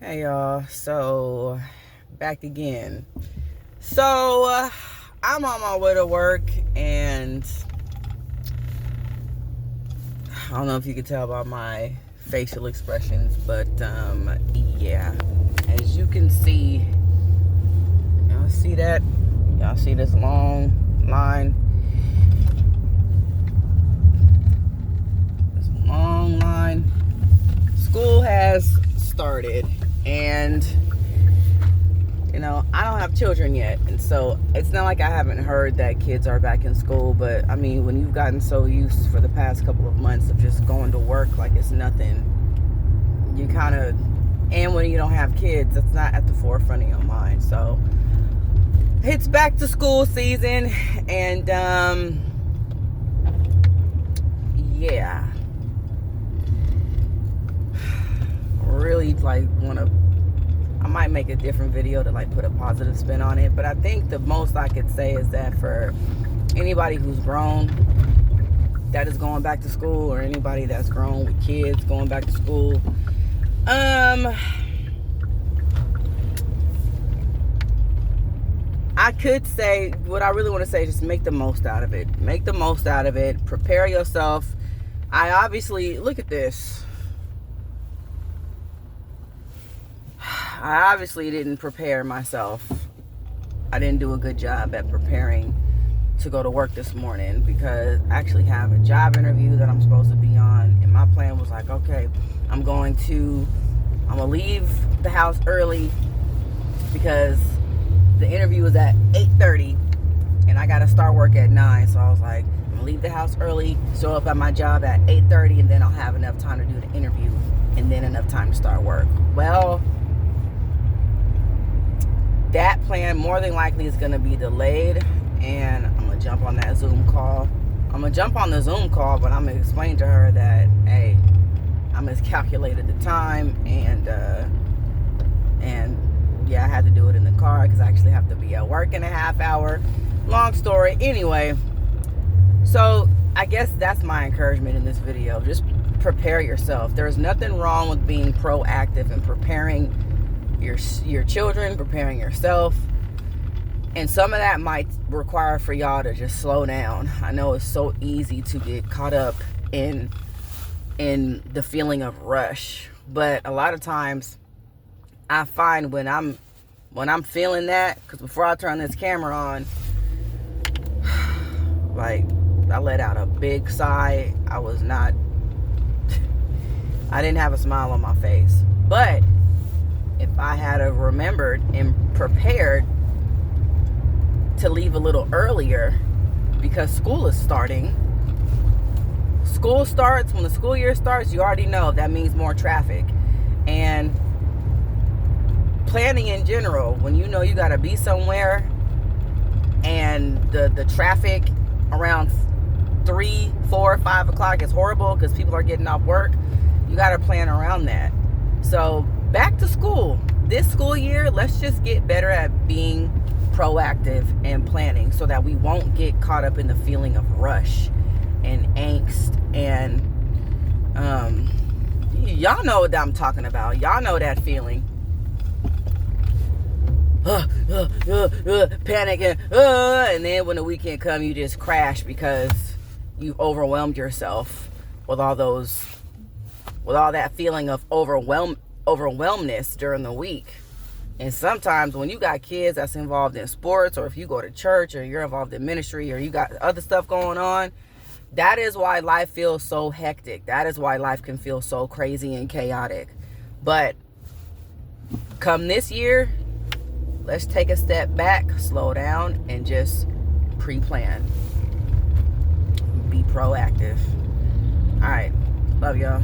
Hey y'all, so back again. So I'm on my way to work, and I don't know if you can tell by my facial expressions, but yeah, as you can see, y'all see that? Y'all see this long line? This long line. School has started, and I don't have children yet, and so it's not like I haven't heard that kids are back in school. But I mean, when you've gotten so used for the past couple of months of just going to work like it's nothing, you kind of, and when you don't have kids, it's not at the forefront of your mind. So it's back to school season, and yeah, really I might make a different video to put a positive spin on it, but I think the most I could say is that for anybody who's grown that is going back to school, or anybody that's grown with kids going back to school, I could say what I really want to say: just make the most out of it. Make the most out of it. Prepare yourself. I obviously, look at this. I obviously didn't prepare myself. I didn't do a good job at preparing to go to work this morning, because I actually have a job interview that I'm supposed to be on, and my plan was like, okay, I'm gonna leave the house early because the interview is at 8:30 and I gotta start work at 9. So I was like, I'm gonna leave the house early, show up at my job at 8:30, and then I'll have enough time to do the interview and then enough time to start work. Well, that plan more than likely is going to be delayed, and I'm going to jump on that Zoom call. I'm going to jump on the Zoom call, but I'm going to explain to her that, hey, I miscalculated the time, and yeah, I had to do it in the car because I actually have to be at work in a half hour. Long story. Anyway, so I guess that's my encouragement in this video. Just prepare yourself. There's nothing wrong with being proactive and preparing your children, preparing yourself, and some of that might require for y'all to just slow down. I know it's so easy to get caught up in the feeling of rush, but a lot of times I find when I'm feeling that, because before I turn this camera on, I let out a big sigh. I didn't have a smile on my face, but if I had remembered and prepared to leave a little earlier, because school is starting. School starts, when the school year starts, you already know that means more traffic. And planning in general, when you know you got to be somewhere and the traffic around 3, 4, 5 o'clock is horrible because people are getting off work, you got to plan around that. So back to school. This school year, let's just get better at being proactive and planning so that we won't get caught up in the feeling of rush and angst. And y'all know what I'm talking about. Y'all know that feeling. Panic, and then when the weekend comes, you just crash because you've overwhelmed yourself with all that feeling of overwhelmness during the week. And sometimes when you got kids that's involved in sports, or if you go to church, or you're involved in ministry, or you got other stuff going on, that is why life feels so hectic. That is why life can feel so crazy and chaotic. But come this year, let's take a step back, slow down, and just pre-plan. Be proactive. All right. Love y'all.